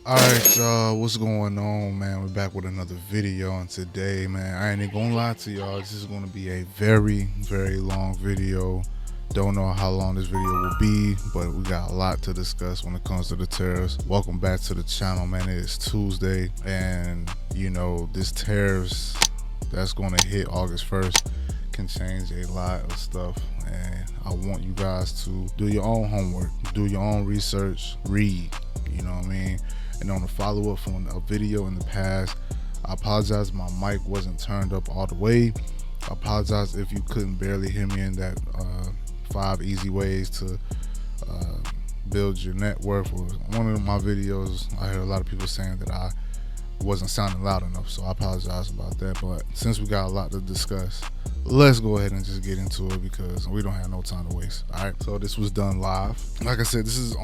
Alright, y'all, what's going on, man? We're back with another video, and today, man, I ain't even gonna lie to y'all, this is gonna be a very, very long video. Don't know how long this video will be, but we got a lot to discuss when it comes to the tariffs. Welcome back to the channel, man. It is Tuesday, and you know, this tariffs that's gonna hit August 1st can change a lot of stuff, and I want you guys to do your own homework, do your own research, read, you know what I mean? And on a follow-up from a video in the past, I apologize my mic wasn't turned up all the way. I apologize if you couldn't barely hear me in that 5 easy ways to build your net worth. Or one of my videos, I heard a lot of people saying that I wasn't sounding loud enough, so I apologize about that. But since we got a lot to discuss, let's go ahead and just get into it because we don't have no time to waste. All right, so this was done live. Like I said, this is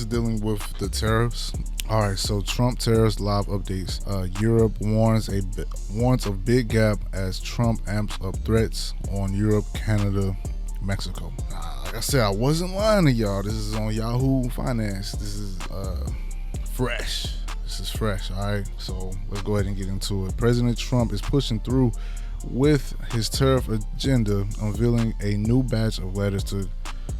dealing with the tariffs. All right, so Trump tariffs live updates. Europe warns of big gap as Trump amps up threats on Europe, Canada, Mexico. Like I said, I wasn't lying to y'all. This is on Yahoo Finance. This is fresh. This is fresh. All right, so let's go ahead and get into it. President Trump is pushing through with his tariff agenda, unveiling a new batch of letters to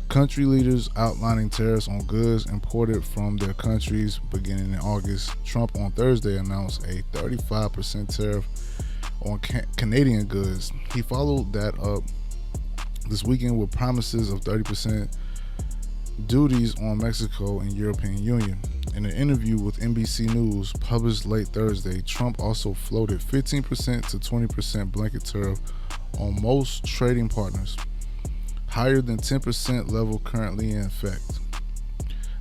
country leaders outlining tariffs on goods imported from their countries beginning in August. Trump on Thursday announced a 35% tariff on Canadian goods. He followed that up this weekend with promises of 30% duties on Mexico and European Union. In an interview with NBC News published late Thursday, Trump also floated 15% to 20% blanket tariff on most trading partners, higher than 10% level currently in effect.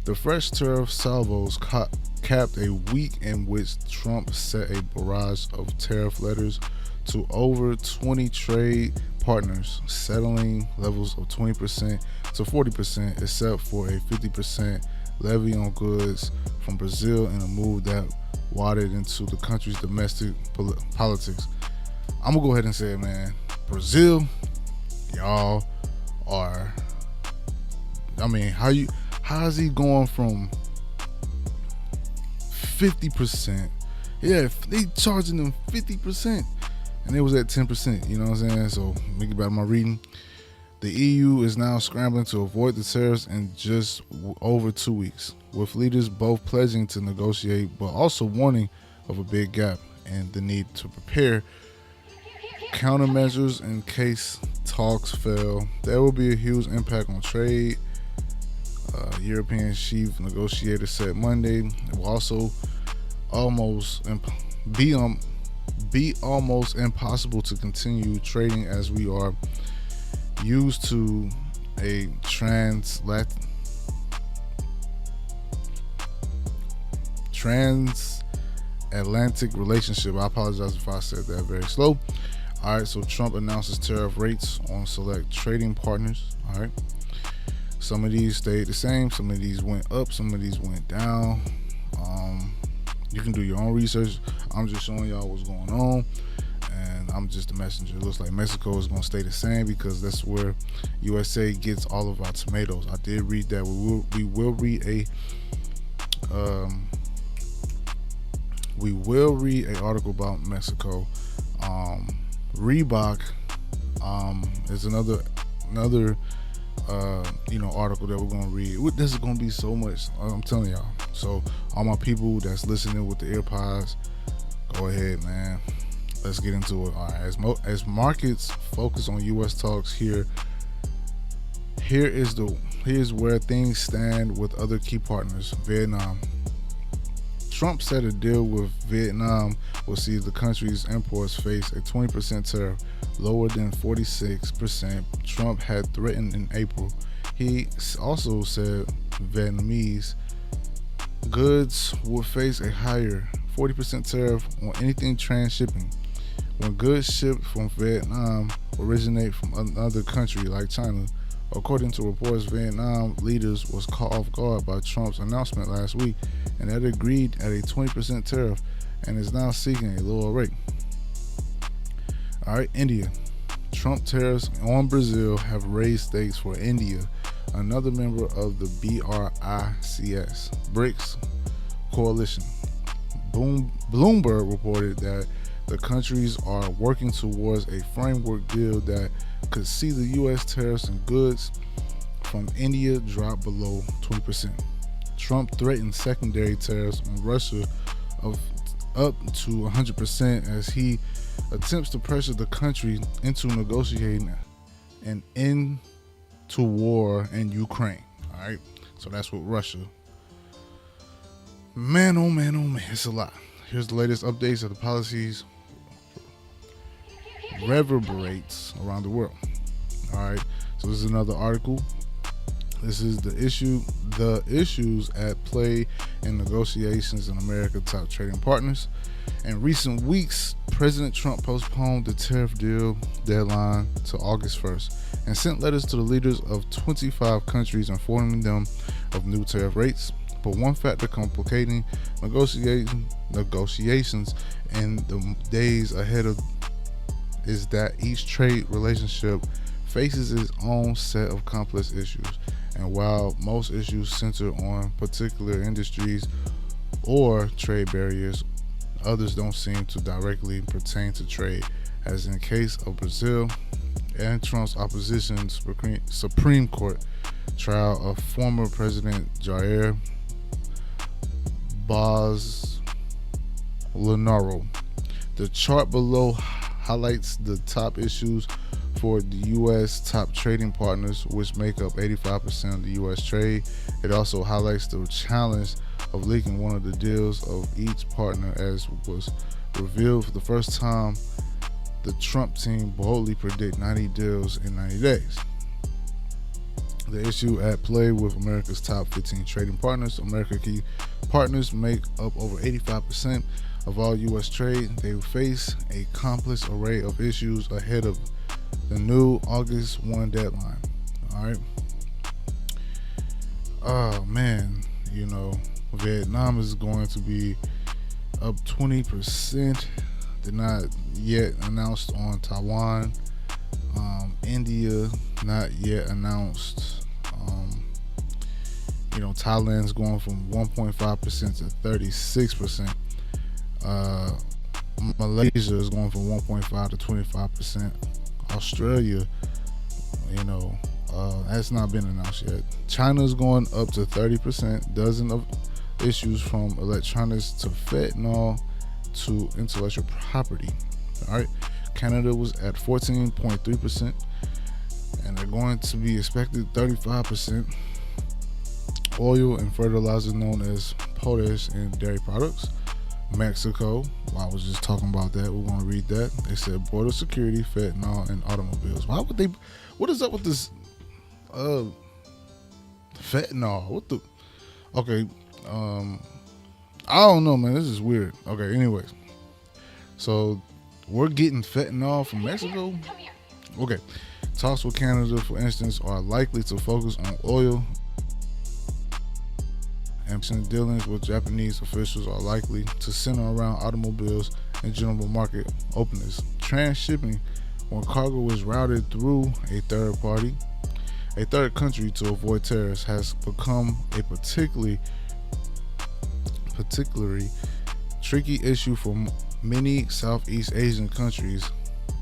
The fresh tariff salvos capped a week in which Trump set a barrage of tariff letters to over 20 trade partners, settling levels of 20% to 40%, except for a 50% levy on goods from Brazil in a move that waded into the country's domestic politics. I'm gonna go ahead and say it, man. Brazil, y'all are, I mean, how is he going from 50%? Yeah, they charging them 50%, and it was at 10%. You know what I'm saying? So let me get back to my reading. The EU is now scrambling to avoid the tariffs in just over 2 weeks, with leaders both pledging to negotiate but also warning of a big gap and the need to prepare countermeasures in case talks fail. There will be a huge impact on trade. European chief negotiator said Monday it will also be almost impossible to continue trading as we are used to a transatlantic relationship. I apologize if I said that very slow. All right, so Trump announces tariff rates on select trading partners. All right, some of these stayed the same, some of these went up, some of these went down. You can do your own research. I'm just showing y'all what's going on, and I'm just a messenger. It looks like Mexico is going to stay the same because that's where USA gets all of our tomatoes. I did read that. We will read an article about Mexico. Reebok is another article that we're gonna read. This is gonna be so much. I'm telling y'all. So all my people that's listening with the AirPods, go ahead, man. Let's get into it. All right. As markets focus on U.S. talks here's where things stand with other key partners. Vietnam. Trump said a deal with Vietnam will see the country's imports face a 20% tariff, lower than 46% Trump had threatened in April. He also said Vietnamese goods would face a higher 40% tariff on anything transshipping. When goods shipped from Vietnam originate from another country like China. According to reports, Vietnam leaders was caught off guard by Trump's announcement last week and had agreed at a 20% tariff and is now seeking a lower rate. All right, India. Trump tariffs on Brazil have raised stakes for India, another member of the BRICS coalition. Bloomberg reported that the countries are working towards a framework deal that could see the U.S. tariffs on goods from India drop below 20%. Trump threatened secondary tariffs on Russia of up to 100% as he attempts to pressure the country into negotiating an end to war in Ukraine. All right, so that's with Russia. Man, oh man, oh man, it's a lot. Here's the latest updates of the policies reverberates around the world. All right, so this is another article. This is the issues at play in negotiations in America's top trading partners. In recent weeks, President Trump postponed the tariff deal deadline to August 1st and sent letters to the leaders of 25 countries informing them of new tariff rates. But one factor complicating negotiations in the days ahead of is that each trade relationship faces its own set of complex issues. And while most issues center on particular industries or trade barriers, others don't seem to directly pertain to trade, as in the case of Brazil and Trump's opposition Supreme Court trial of former President Jair Bolsonaro. The chart below highlights the top issues for the U.S. top trading partners, which make up 85% of the U.S. trade. It also highlights the challenge of leaking one of the deals of each partner, as was revealed for the first time. The Trump team boldly predict 90 deals in 90 days. The issue at play with America's top 15 trading partners. American key partners make up over 85% of all U.S. trade. They face a complex array of issues ahead of the new August 1 deadline. All right. Oh man, Vietnam is going to be up 20%. They're not yet announced on Taiwan. India not yet announced. Thailand's going from 1.5% to 36%. Malaysia is going from 1.5 to 25%. Australia, that's not been announced yet. China's going up to 30%. Dozens of issues from electronics to fentanyl to intellectual property. All right. Canada was at 14.3%, and they're going to be expected 35%. Oil and fertilizer known as potash and dairy products. Mexico, I was just talking about that. We're going to read that. They said border security, fentanyl, and automobiles. Why would they? What is up with this fentanyl? What the? Okay, I don't know, man. This is weird. Okay, anyways, so we're getting fentanyl from Mexico. Okay, talks with Canada, for instance, are likely to focus on oil. And dealings with Japanese officials are likely to center around automobiles and general market openness. Transshipping, when cargo is routed through a third country to avoid tariffs, has become a particularly tricky issue for many Southeast Asian countries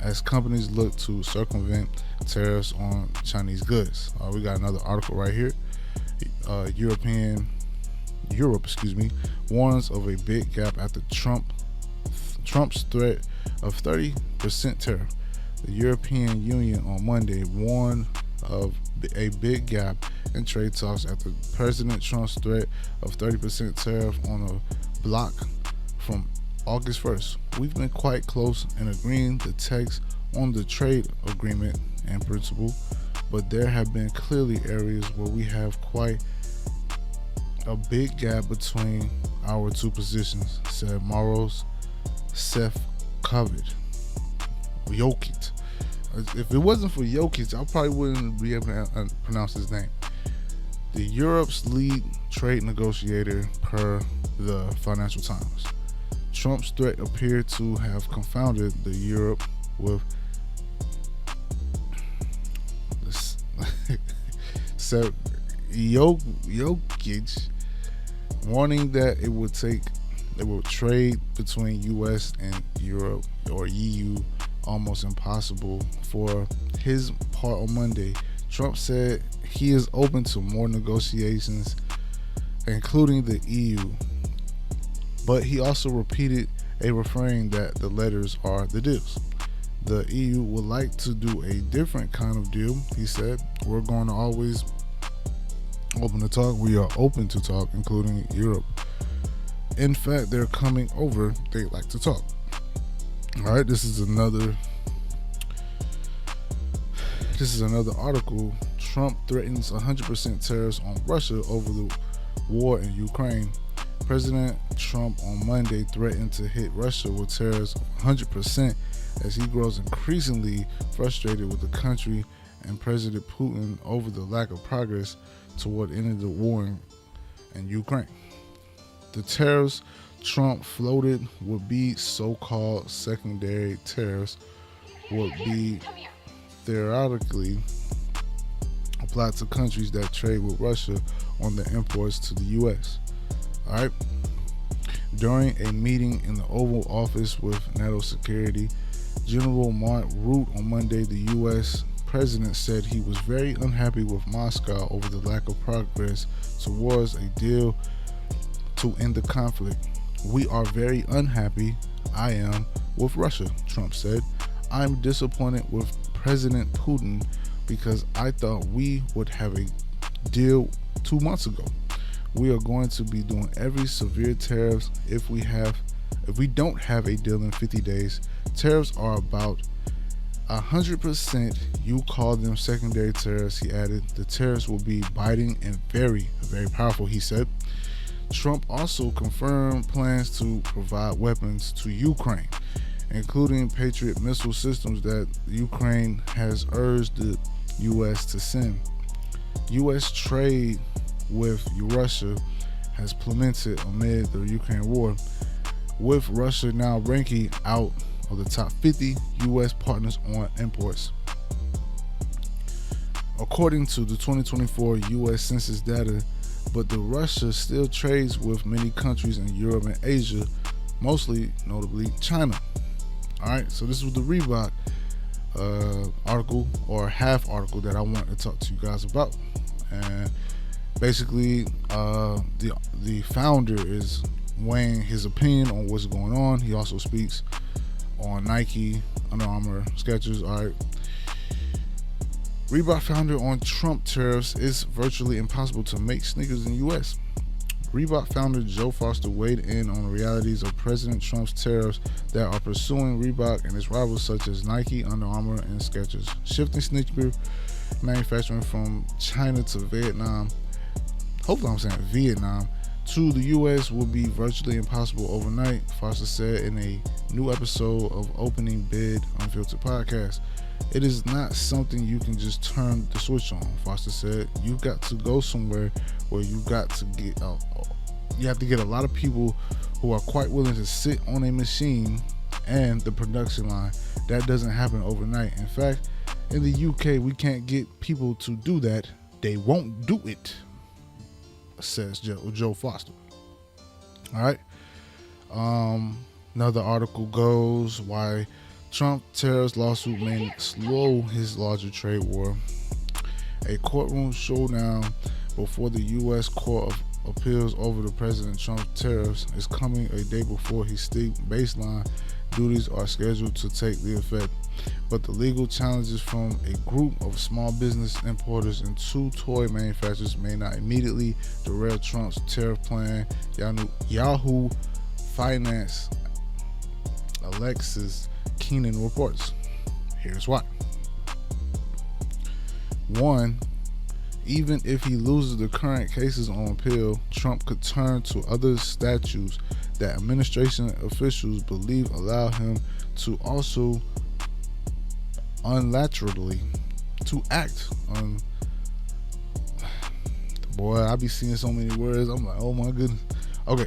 as companies look to circumvent tariffs on Chinese goods. We got another article right here. Europe warns of a big gap after Trump's threat of 30% tariff. The European Union on Monday warned of a big gap in trade talks after President Trump's threat of 30% tariff on a bloc from August 1st. We've been quite close in agreeing the text on the trade agreement in principle, but there have been clearly areas where we have quite a big gap between our two positions, said Maros Sefcovic. Jokic. If it wasn't for Jokic, I probably wouldn't be able to pronounce his name. The Europe's lead trade negotiator, per the Financial Times. Trump's threat appeared to have confounded the Europe with Jokic warning that it will trade between US and Europe or EU almost impossible. For his part on Monday, Trump said he is open to more negotiations, including the EU, but he also repeated a refrain that the letters are the deals. The EU would like to do a different kind of deal, he said. We're going to always open to talk. We are open to talk, including Europe. In fact, they're coming over. They like to talk. All right, this is another article. Trump threatens 100% tariffs on Russia over the war in Ukraine. President Trump on Monday threatened to hit Russia with tariffs of 100% as he grows increasingly frustrated with the country and President Putin over the lack of progress toward ending the war in Ukraine. The tariffs Trump floated would be so-called secondary tariffs, would be theoretically applied to countries that trade with Russia on their imports to the U.S. All right. During a meeting in the Oval Office with NATO Security General Mark Rutte on Monday, the U.S. president said he was very unhappy with Moscow over the lack of progress towards a deal to end the conflict. We are very unhappy, I am, with Russia, Trump said. I'm disappointed with President Putin because I thought we would have a deal 2 months ago. We are going to be doing every severe tariffs if we don't have a deal in 50 days. Tariffs are about 100%. You call them secondary tariffs, he added. The tariffs will be biting and very, very powerful, he said. Trump also confirmed plans to provide weapons to Ukraine, including Patriot missile systems that Ukraine has urged the U.S. to send. U.S. trade with Russia has plummeted amid the Ukraine war, with Russia now ranking out of the top 50 U.S. partners on imports. According to the 2024 U.S. Census data, but the Russia still trades with many countries in Europe and Asia, mostly notably China. All right, so this was the Reebok article, or half article, that I wanted to talk to you guys about. And basically, the founder is weighing his opinion on what's going on. He also speaks on Nike, Under Armour, Skechers. All right. Reebok founder on Trump tariffs: it's virtually impossible to make sneakers in the U.S. Reebok founder Joe Foster weighed in on the realities of President Trump's tariffs that are pursuing Reebok and its rivals such as Nike, Under Armour, and Skechers. Shifting sneaker manufacturing from China to Vietnam, hopefully I'm saying Vietnam, to the U.S. will be virtually impossible overnight, Foster said in a new episode of Opening Bid Unfiltered podcast. It is not something you can just turn the switch on, Foster said. You've got to go somewhere where you have to get a lot of people who are quite willing to sit on a machine and the production line. That doesn't happen overnight. In fact, in the UK, we can't get people to do that. They won't do it, says Joe Foster. All right. Another article goes, why Trump tariffs lawsuit may slow his larger trade war. A courtroom showdown before the U.S. Court of Appeals over the President Trump tariffs is coming a day before his steep baseline duties are scheduled to take the effect. But the legal challenges from a group of small business importers and 2 toy manufacturers may not immediately derail Trump's tariff plan, Yahoo Finance Alexis Keenan reports. Here's why. 1. Even if he loses the current cases on appeal, Trump could turn to other statutes that administration officials believe allow him to also unilaterally to act on. Boy, I be seeing so many words. I'm like, oh my goodness. Okay.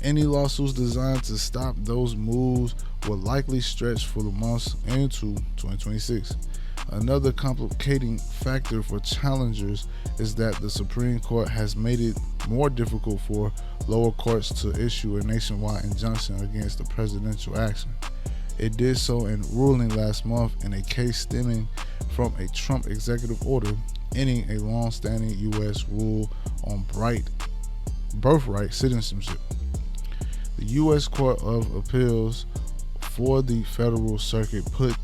Any lawsuits designed to stop those moves will likely stretch for the months into 2026. Another complicating factor for challengers is that the Supreme Court has made it more difficult for lower courts to issue a nationwide injunction against the presidential action. It did so in ruling last month in a case stemming from a Trump executive order ending a long-standing U.S. rule on birthright citizenship. The U.S. Court of Appeals for the Federal Circuit put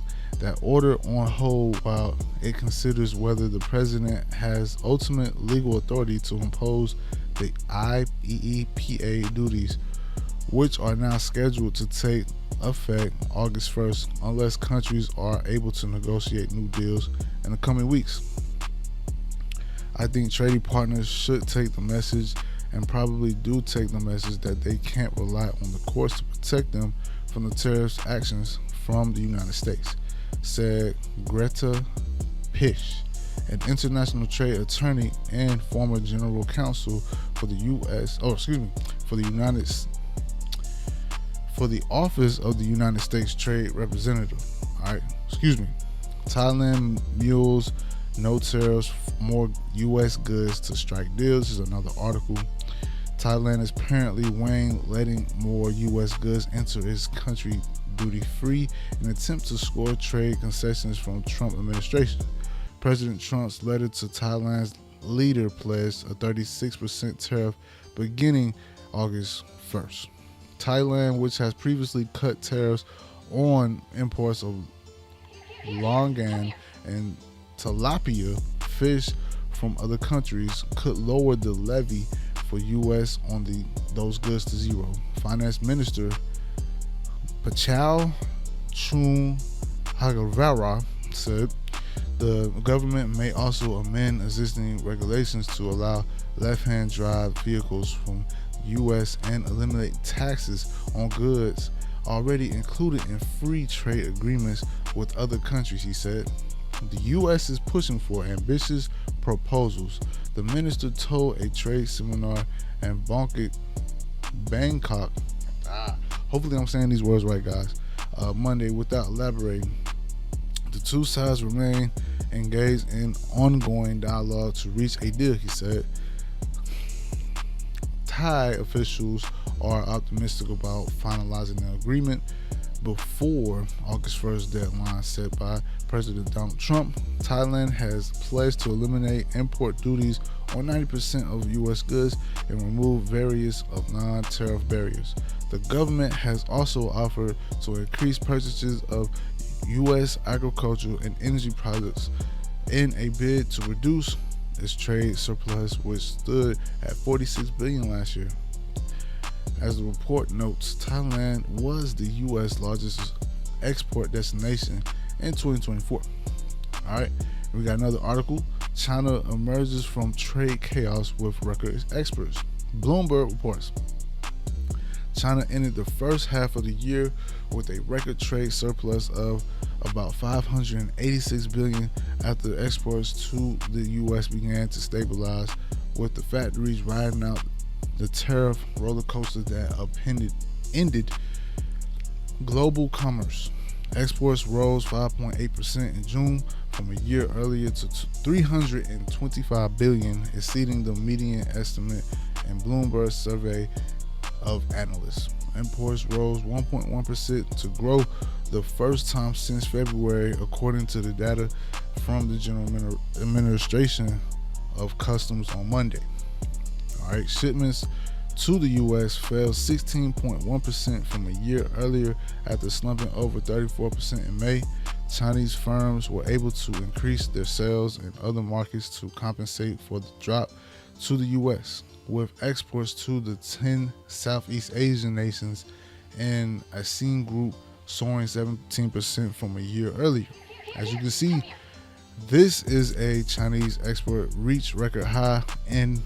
that order on hold while it considers whether the president has ultimate legal authority to impose the IEEPA duties, which are now scheduled to take effect August 1st unless countries are able to negotiate new deals in the coming weeks. I think trading partners should take the message, and probably do take the message, that they can't rely on the courts to protect them from the tariffs actions from the United States, said Greta Pish, an international trade attorney and former general counsel for the for the Office of the United States Trade Representative. Thailand mules no tariffs, more U.S. goods to strike deals is another article. Thailand is apparently weighing letting more U.S. goods enter its country duty-free in an attempt to score trade concessions from Trump administration. President Trump's letter to Thailand's leader pledged a 36% tariff beginning August 1st. Thailand, which has previously cut tariffs on imports of longan and tilapia fish from other countries, could lower the levy for U.S. on those goods to zero. Finance Minister Pachal Chun Hagavara said the government may also amend existing regulations to allow left-hand drive vehicles from the U.S. and eliminate taxes on goods already included in free trade agreements with other countries, he said. The U.S. is pushing for ambitious proposals, the minister told a trade seminar in Bangkok. Hopefully I'm saying these words right, guys. Monday, without elaborating. The two sides remain engaged in ongoing dialogue to reach a deal, he said. Thai officials are optimistic about finalizing an agreement before August 1st deadline set by President Donald Trump. Thailand has pledged to eliminate import duties on 90% of U.S. goods and remove various of non-tariff barriers. The government has also offered to increase purchases of U.S. agricultural and energy products in a bid to reduce its trade surplus, which stood at $46 billion last year. As the report notes, Thailand was the U.S. largest export destination in 2024. All right, we got another article. China emerges from trade chaos with record exports. Bloomberg reports China ended the first half of the year with a record trade surplus of about $586 billion after exports to the U.S. began to stabilize, with the factories riding out the tariff roller coaster that ended global commerce. Exports rose 5.8% in June from a year earlier to $325 billion, exceeding the median estimate in Bloomberg's survey of analysts. Imports rose 1.1% to grow the first time since February, according to the data from the General Administration of Customs on Monday. All right, shipments to the U.S. fell 16.1% from a year earlier after slumping over 34% in May. Chinese firms were able to increase their sales in other markets to compensate for the drop to the U.S., with exports to the 10 Southeast Asian nations and ASEAN group soaring 17% from a year earlier. As you can see, this is a Chinese export reached record high in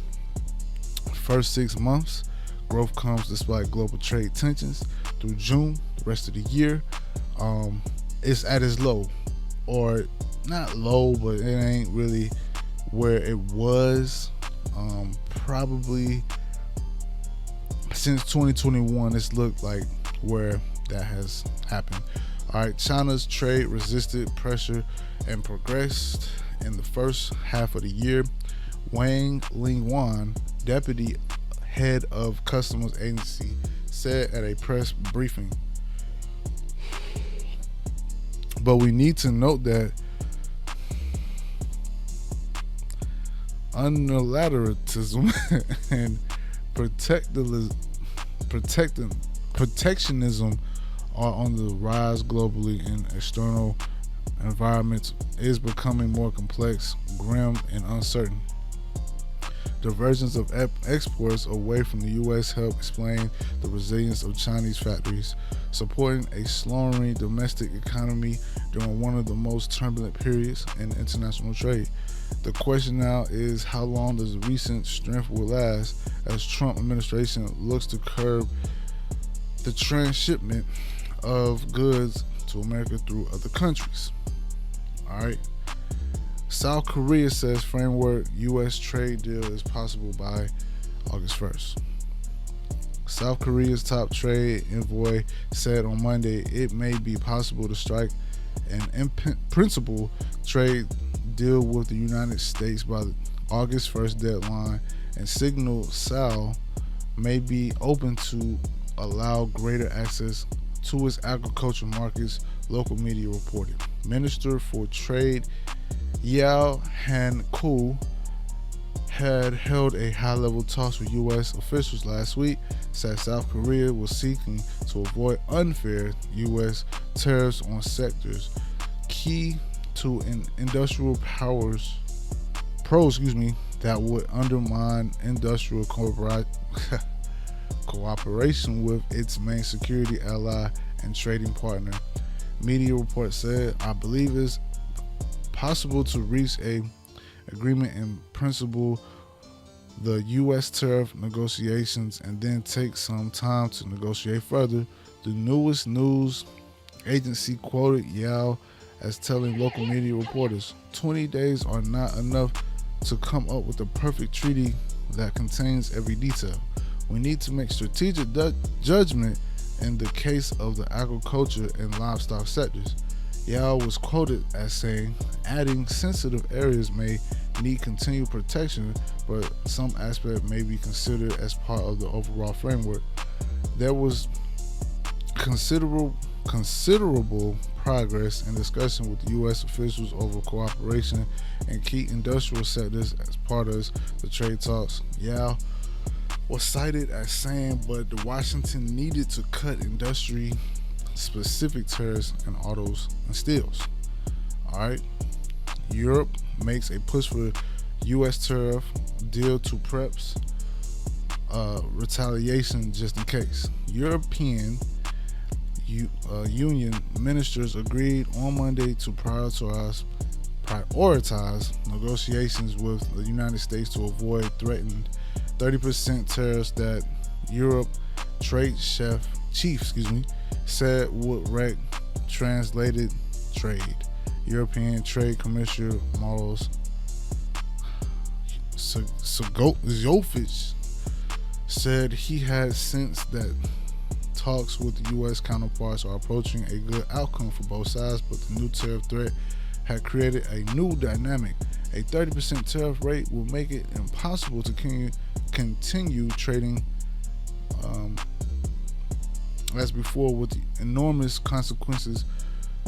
first 6 months. Growth comes despite global trade tensions through June. The rest of the year, it's at its low, or not low, but it ain't really where it was. Probably since 2021, it's looked like where that has happened. All right, China's trade resisted pressure and progressed in the first half of the year. Wang Lingwan, deputy head of customs agency, said at a press briefing. But we need to note that unilateralism and protectionism are on the rise globally, and external environments is becoming more complex, grim, and uncertain. Divergence of exports away from the U.S. help explain the resilience of Chinese factories, supporting a slowing domestic economy during one of the most turbulent periods in international trade. The question now is how long does the recent strength will last as Trump administration looks to curb the transshipment of goods to America through other countries. All right. South Korea says framework U.S. trade deal is possible by August 1st. South Korea's top trade envoy said on Monday it may be possible to strike an in-principle trade deal with the United States by the August 1st deadline, and signaled Seoul may be open to allow greater access to its agriculture markets, local media reported. Minister for Trade Yao Han-koo had held a high-level talks with U.S. officials last week, said South Korea was seeking to avoid unfair U.S. tariffs on sectors key to an industrial that would undermine industrial cooperation with its main security ally and trading partner. Media reports said, I believe it's possible to reach a agreement in principle the U.S. tariff negotiations and then take some time to negotiate further. The newest news agency quoted Yao as telling local media reporters, 20 days are not enough to come up with a perfect treaty that contains every detail. We need to make strategic judgment in the case of the agriculture and livestock sectors. Yao was quoted as saying, adding sensitive areas may need continued protection, but some aspect may be considered as part of the overall framework. There was considerable progress and discussion with U.S. officials over cooperation in key industrial sectors as part of the trade talks. Yao was cited as saying, but the Washington needed to cut industry-specific tariffs in autos and steels. All right. Europe makes a push for U.S. tariff deal to preps retaliation just in case. European Union ministers agreed on Monday to prioritize negotiations with the United States to avoid threatened 30% tariffs that Europe trade chief said would wreck translated trade. European Trade Commissioner Maros Sefcovic said he had sensed that talks with the U.S. counterparts are approaching a good outcome for both sides, but the new tariff threat had created a new dynamic. A 30% tariff rate will make it impossible to continue trading as before, with enormous consequences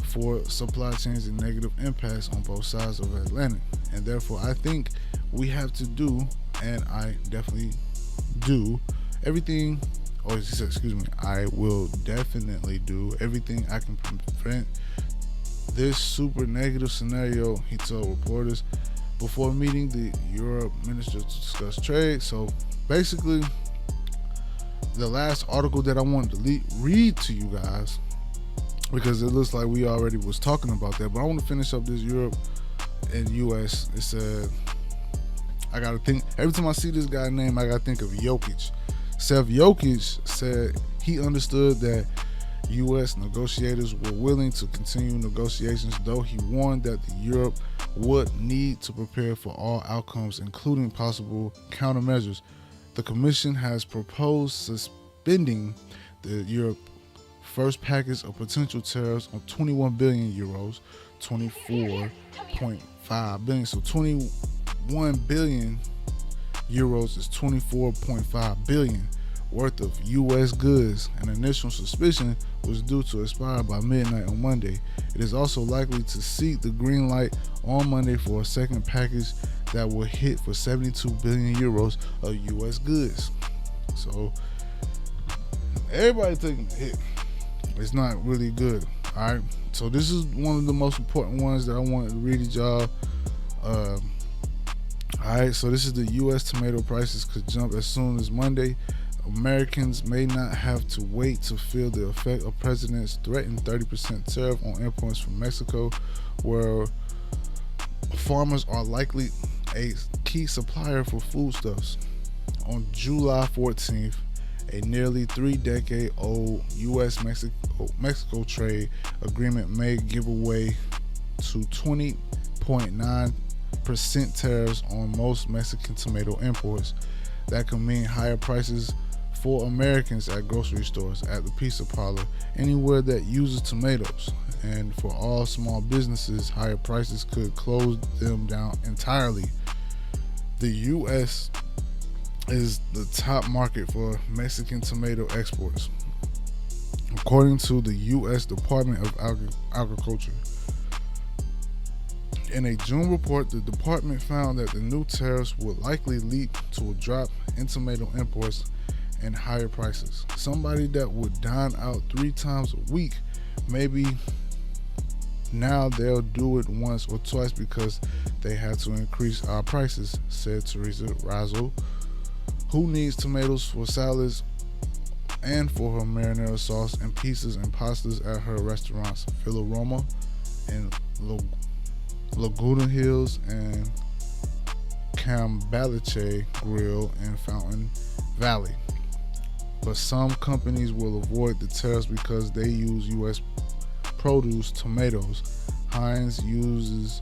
for supply chains and negative impacts on both sides of the Atlantic. And therefore, I think we have to do, and I definitely do, everything, or excuse me, I will definitely do everything I can prevent this super negative scenario, he told reporters before meeting the Europe ministers to discuss trade. So basically, the last article that I wanted to read to you guys, because it looks like we already was talking about that, but I want to finish up this Europe and US. It said, I gotta think, every time I see this guy's name, I gotta think of Jokic. Seth Jokic said he understood that U.S. negotiators were willing to continue negotiations, though he warned that Europe would need to prepare for all outcomes, including possible countermeasures. The Commission has proposed suspending the Europe first package of potential tariffs on 21 billion euros, 24.5 billion. So 21 billion euros is 24.5 billion worth of U.S. goods. An initial suspicion was due to expire by midnight on Monday. It is also likely to seek the green light on Monday for a second package that will hit for 72 billion euros of U.S. goods. So everybody taking a hit. It's not really good. All right. So this is one of the most important ones that I wanted to read to y'all. All right. So this is the U.S. tomato prices could jump as soon as Monday. Americans may not have to wait to feel the effect of President's threatened 30% tariff on imports from Mexico, where farmers are likely a key supplier for foodstuffs. On July 14th, a nearly 3-decade-old U.S.-Mexico trade agreement may give way to 20.9% tariffs on most Mexican tomato imports. That could mean higher prices for Americans at grocery stores, at the pizza parlor, anywhere that uses tomatoes. And for all small businesses, higher prices could close them down entirely. The U.S. is the top market for Mexican tomato exports, according to the U.S. Department of Agriculture. In a June report, the department found that the new tariffs would likely lead to a drop in tomato imports and higher prices. Somebody that would dine out 3 times a week, maybe now they'll do it once or twice because they had to increase our prices, said Teresa Razo, who needs tomatoes for salads and for her marinara sauce and pizzas and pastas at her restaurants Villa Roma and Laguna Hills and Cambalache Grill in Fountain Valley. But some companies will avoid the tariffs because they use U.S. produce tomatoes. Heinz uses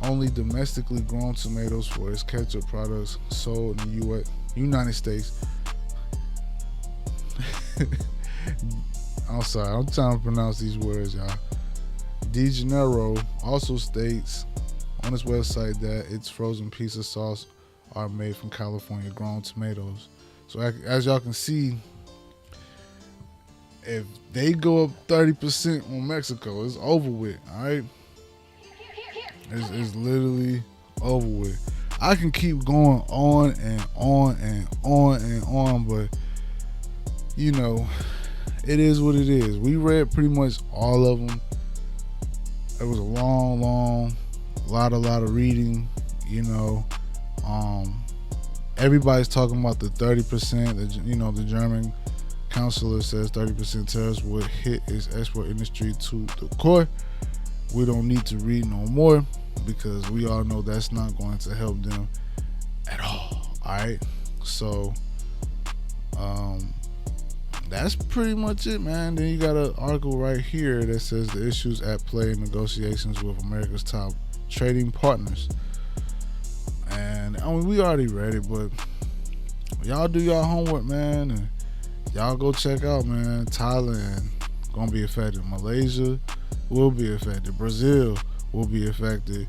only domestically grown tomatoes for its ketchup products sold in the United States. I'm sorry, I'm trying to pronounce these words, y'all. De Janeiro also states on its website that its frozen pizza sauce are made from California grown tomatoes. So as y'all can see, if they go up 30% on Mexico, it's over with, all right? It's literally over with. I can keep going on and on and on and on, but you know, it is what it is. We read pretty much all of them. It was a long, lot of reading, you know. Everybody's talking about the 30%, the German Counselor says 30% tariffs would hit its export industry to the core. We don't need to read no more because we all know that's not going to help them at all. Alright, so that's pretty much it, man. Then you got an article right here that says the issues at play in negotiations with America's top trading partners. And I mean, we already read it, but y'all do y'all homework, man, and y'all go check out, man. Thailand gonna be affected. Malaysia will be affected. Brazil will be affected.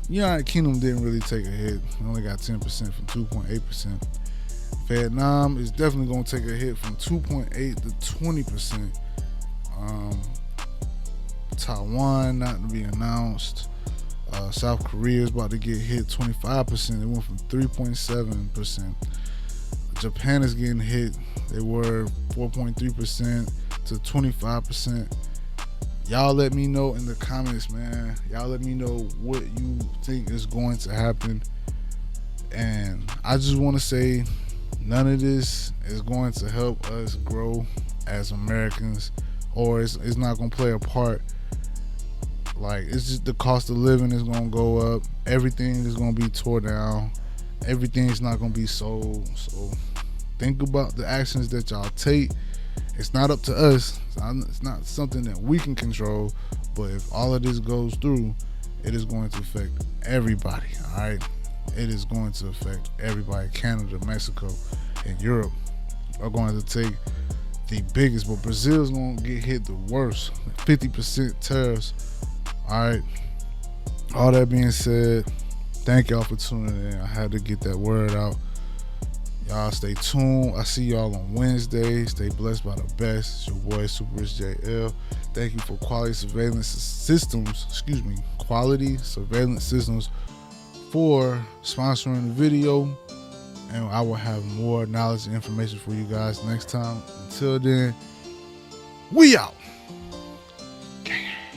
United Kingdom didn't really take a hit. We only got 10% from 2.8%. Vietnam is definitely gonna take a hit from 2.8 to 20%. Taiwan not to be announced. South Korea is about to get hit 25%. It went from 3.7%. Japan is getting hit. They were 4.3% to 25%. Y'all let me know in the comments, man. Y'all let me know what you think is going to happen. And I just want to say none of this is going to help us grow as Americans, or it's not going to play a part. Like, it's just the cost of living is going to go up. Everything is going to be tore down. Everything is not going to be sold. So think about the actions that y'all take. It's not up to us. It's not something that we can control. But if all of this goes through, it is going to affect everybody. All right, it is going to affect everybody. Canada, Mexico, and Europe are going to take the biggest, but Brazil is going to get hit the worst. 50% tariffs. All right. All that being said, Thank y'all for tuning in. I had to get that word out. Y'all stay tuned. I see y'all on Wednesday. Stay blessed by the best. It's your boy Super Rich JL. Thank you for Quality Surveillance Systems. Quality Surveillance Systems for sponsoring the video. And I will have more knowledge and information for you guys next time. Until then, we out.